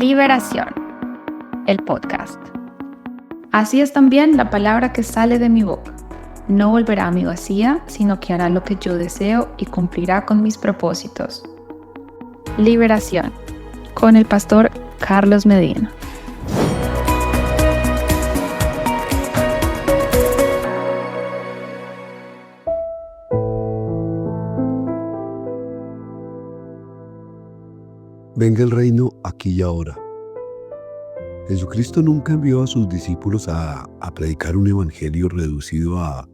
Liberación, el podcast. Así es también la palabra que sale de mi boca. No volverá a mí vacía, sino que hará lo que yo deseo y cumplirá con mis propósitos. Liberación, con el pastor Carlos Medina. Venga el reino aquí y ahora. Jesucristo nunca envió a sus discípulos a predicar un evangelio reducido a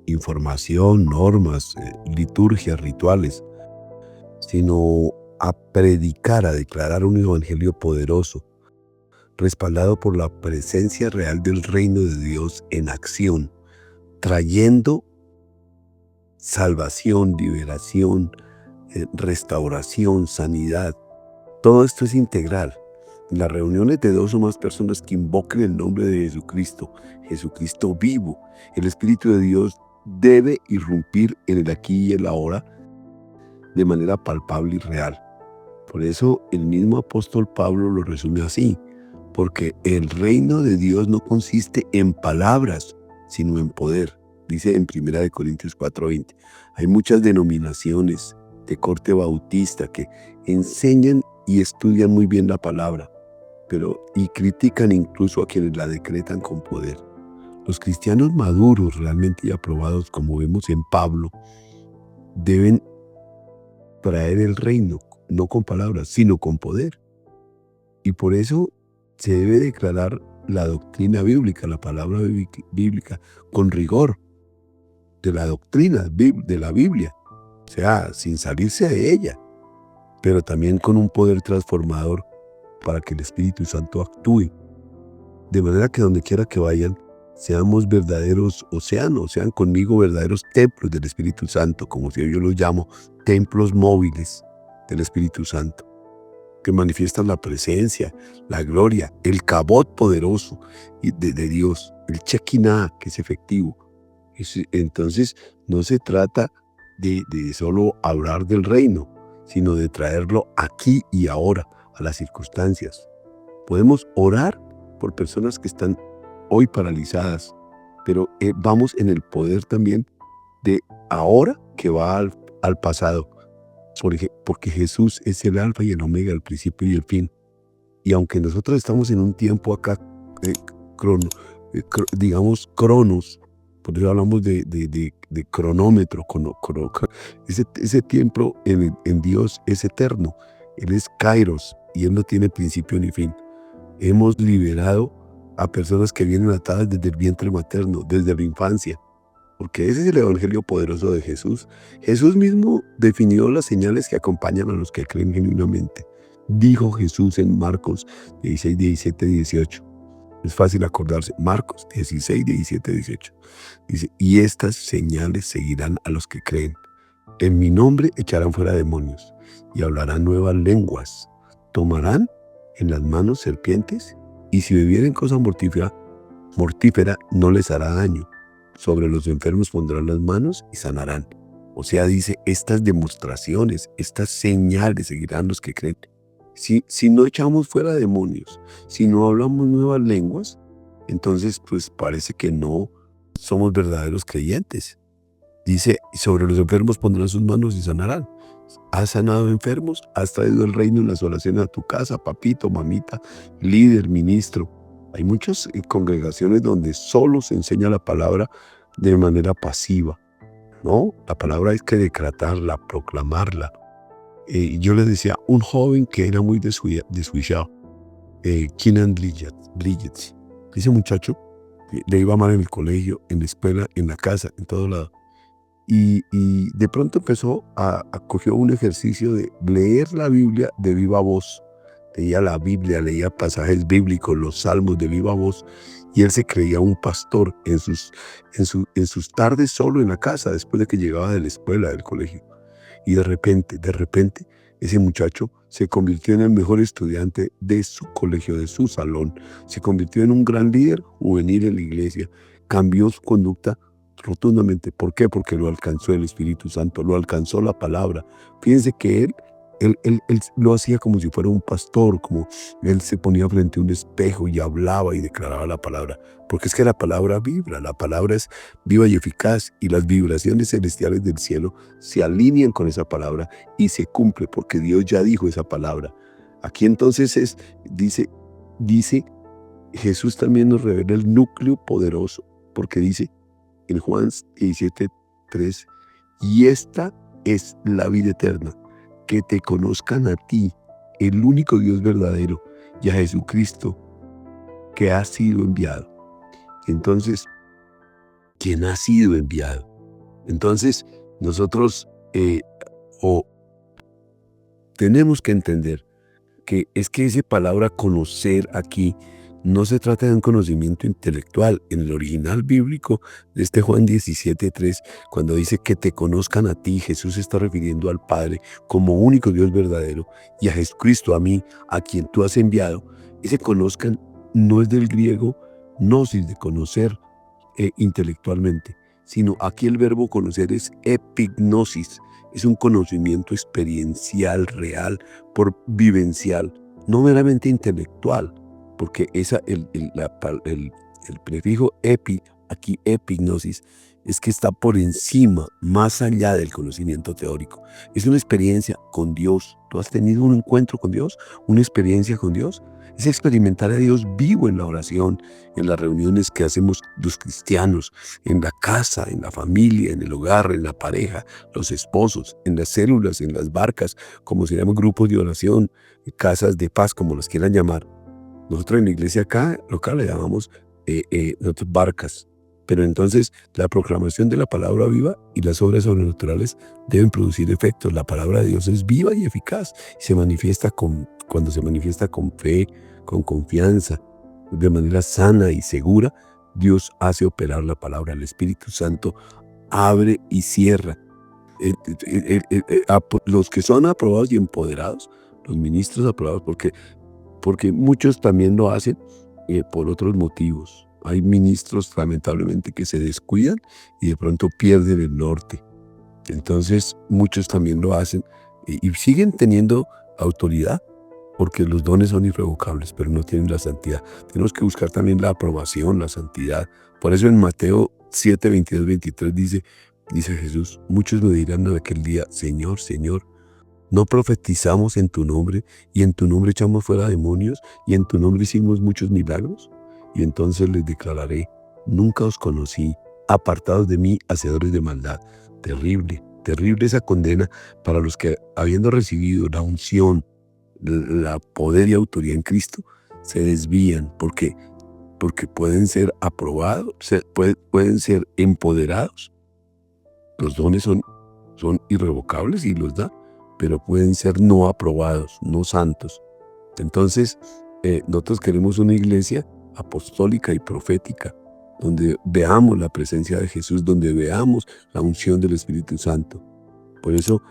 información, normas, liturgias, rituales, sino a predicar, a declarar un evangelio poderoso, respaldado por la presencia real del reino de Dios en acción, trayendo salvación, liberación, restauración, sanidad. Todo esto es integral. Las reuniones de dos o más personas que invoquen el nombre de Jesucristo, Jesucristo vivo, el Espíritu de Dios debe irrumpir en el aquí y el ahora de manera palpable y real. Por eso el mismo apóstol Pablo lo resume así, porque el reino de Dios no consiste en palabras, sino en poder. Dice en 1 Corintios 4:20. Hay muchas denominaciones de corte bautista que enseñan y estudian muy bien la palabra, y critican incluso a quienes la decretan con poder. Los cristianos maduros, realmente y aprobados, como vemos en Pablo, deben traer el reino, no con palabras, sino con poder. Y por eso se debe declarar la doctrina bíblica, la palabra bíblica, con rigor de la doctrina de la Biblia, o sea, sin salirse de ella, pero también con un poder transformador para que el Espíritu Santo actúe, de manera que donde quiera que vayan, seamos verdaderos océanos, sean conmigo verdaderos templos del Espíritu Santo, como si yo los llamo, templos móviles del Espíritu Santo, que manifiestan la presencia, la gloria, el cabot poderoso de Dios, el Shekinah, que es efectivo. Entonces, no se trata de solo hablar del reino, sino de traerlo aquí y ahora, a las circunstancias. Podemos orar por personas que están hoy paralizadas, pero vamos en el poder también de ahora que va al pasado, porque Jesús es el alfa y el omega, el principio y el fin. Y aunque nosotros estamos en un tiempo acá, digamos cronos, por eso hablamos de cronómetro, ese tiempo en Dios es eterno, Él es Kairos y Él no tiene principio ni fin. Hemos liberado a personas que vienen atadas desde el vientre materno, desde la infancia, porque ese es el evangelio poderoso de Jesús. Jesús mismo definió las señales que acompañan a los que creen genuinamente. Dijo Jesús en Marcos 16, 17, 18. Es fácil acordarse. Marcos 16, 17, 18. Dice, y estas señales seguirán a los que creen. En mi nombre echarán fuera demonios y hablarán nuevas lenguas. Tomarán en las manos serpientes y si bebieren cosa mortífera no les hará daño. Sobre los enfermos pondrán las manos y sanarán. O sea, dice, estas demostraciones, estas señales seguirán los que creen. Si no echamos fuera demonios, si no hablamos nuevas lenguas, entonces pues parece que no somos verdaderos creyentes. Dice, sobre los enfermos pondrán sus manos y sanarán. ¿Has sanado enfermos? ¿Has traído el reino en las oraciones a tu casa, papito, mamita, líder, ministro? Hay muchas congregaciones donde solo se enseña la palabra de manera pasiva, ¿no? La palabra hay que decretarla, proclamarla. Yo les decía, un joven que era muy desjuiciado, Keenan Bridges, ese muchacho le iba mal en el colegio, en la escuela, en la casa, en todo lado. Y de pronto cogió un ejercicio de leer la Biblia de viva voz. Leía la Biblia, leía pasajes bíblicos, los salmos de viva voz, y él se creía un pastor en sus tardes solo en la casa, después de que llegaba de la escuela, del colegio. Y de repente, ese muchacho se convirtió en el mejor estudiante de su colegio, de su salón. Se convirtió en un gran líder juvenil en la iglesia. Cambió su conducta rotundamente. ¿Por qué? Porque lo alcanzó el Espíritu Santo, lo alcanzó la palabra. Fíjense que él Él lo hacía como si fuera un pastor, como él se ponía frente a un espejo y hablaba y declaraba la palabra. Porque es que la palabra vibra, la palabra es viva y eficaz, y las vibraciones celestiales del cielo se alinean con esa palabra y se cumple porque Dios ya dijo esa palabra. Aquí entonces dice, Jesús también nos revela el núcleo poderoso, porque dice en Juan 17:3, y esta es la vida eterna, que te conozcan a ti, el único Dios verdadero, y a Jesucristo, que ha sido enviado. Entonces, ¿quién ha sido enviado? Entonces, nosotros tenemos que entender que es que esa palabra conocer aquí no se trata de un conocimiento intelectual. En el original bíblico de este Juan 17:3, cuando dice que te conozcan a ti, Jesús se está refiriendo al Padre como único Dios verdadero y a Jesucristo, a mí, a quien tú has enviado. Ese conozcan no es del griego gnosis, de conocer intelectualmente, sino aquí el verbo conocer es epignosis. Es un conocimiento experiencial, real, vivencial, no meramente intelectual, porque el prefijo epi, aquí epignosis, es que está por encima, más allá del conocimiento teórico. Es una experiencia con Dios. ¿Tú has tenido un encuentro con Dios? ¿Una experiencia con Dios? Es experimentar a Dios vivo en la oración, en las reuniones que hacemos los cristianos, en la casa, en la familia, en el hogar, en la pareja, los esposos, en las células, en las barcas, como se llaman grupos de oración, casas de paz, como los quieran llamar. Nosotros en la iglesia acá, local, le llamamos barcas. Pero entonces la proclamación de la palabra viva y las obras sobrenaturales deben producir efectos. La palabra de Dios es viva y eficaz. Se manifiesta cuando se manifiesta con fe, con confianza, de manera sana y segura. Dios hace operar la palabra. El Espíritu Santo abre y cierra. Los que son aprobados y empoderados, los ministros aprobados, porque muchos también lo hacen por otros motivos. Hay ministros, lamentablemente, que se descuidan y de pronto pierden el norte. Entonces, muchos también lo hacen y siguen teniendo autoridad porque los dones son irrevocables, pero no tienen la santidad. Tenemos que buscar también la aprobación, la santidad. Por eso en Mateo 7, 22, 23 dice Jesús, muchos me dirán en aquel día, Señor, Señor, ¿no profetizamos en tu nombre y en tu nombre echamos fuera demonios y en tu nombre hicimos muchos milagros? Y entonces les declararé, nunca os conocí, apartados de mí, hacedores de maldad. Terrible, terrible esa condena para los que, habiendo recibido la unción, la poder y autoridad en Cristo, se desvían porque pueden ser aprobados, pueden ser empoderados. Los dones son irrevocables y los da, pero pueden ser no aprobados, no santos. Entonces, nosotros queremos una iglesia apostólica y profética, donde veamos la presencia de Jesús, donde veamos la unción del Espíritu Santo. Por eso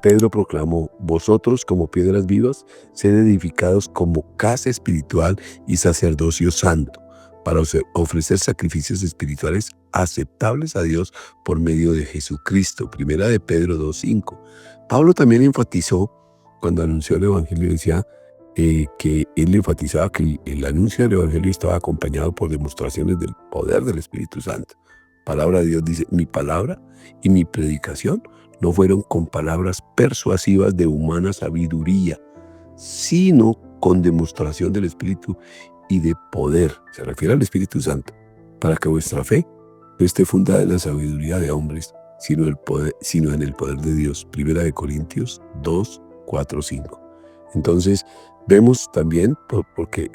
Pedro proclamó, vosotros como piedras vivas, sed edificados como casa espiritual y sacerdocio santo, para ofrecer sacrificios espirituales aceptables a Dios por medio de Jesucristo. Primera de Pedro 2:5. Pablo también enfatizó, cuando anunció el Evangelio, decía, que él enfatizaba que el anuncio del Evangelio estaba acompañado por demostraciones del poder del Espíritu Santo. Palabra de Dios dice, mi palabra y mi predicación no fueron con palabras persuasivas de humana sabiduría, sino con demostración del Espíritu y de poder. Se refiere al Espíritu Santo, para que vuestra fe no esté fundada en la sabiduría de hombres, sino en el poder de Dios. Primera de Corintios 2, 4, 5. Entonces, vemos también, porque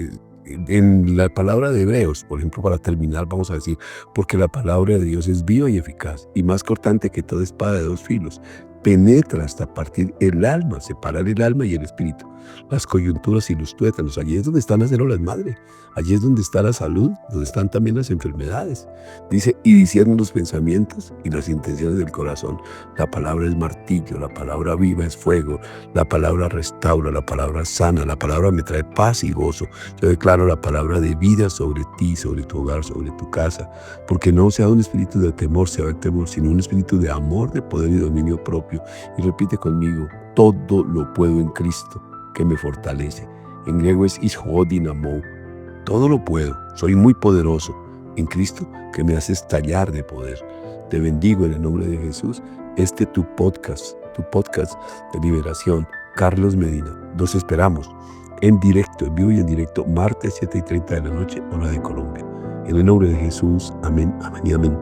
en la palabra de Hebreos, por ejemplo, para terminar, vamos a decir, porque la palabra de Dios es viva y eficaz, y más cortante que toda espada de dos filos, penetra hasta partir el alma, separar el alma y el espíritu, las coyunturas y los tuétanos. Allí es donde están las células madre, allí es donde está la salud, donde están también las enfermedades. Dice, y disciernen los pensamientos y las intenciones del corazón. La palabra es martillo, la palabra viva es fuego, la palabra restaura, la palabra sana, la palabra me trae paz y gozo. Yo declaro la palabra de vida sobre ti, sobre tu hogar, sobre tu casa, porque no sea un espíritu de temor, sino un espíritu de amor, de poder y dominio propio. principio. Y repite conmigo, todo lo puedo en Cristo que me fortalece. En griego es ishodinamo. Todo lo puedo, soy muy poderoso en Cristo que me hace estallar de poder. Te bendigo en el nombre de Jesús. Tu podcast de liberación, Carlos Medina. Nos esperamos en directo, en vivo y en directo, martes 7:30 de la noche, hora de Colombia. En el nombre de Jesús, amén, amén y amén.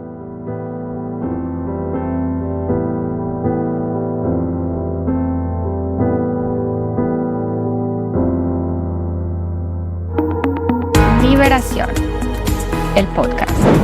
Liberación, el podcast.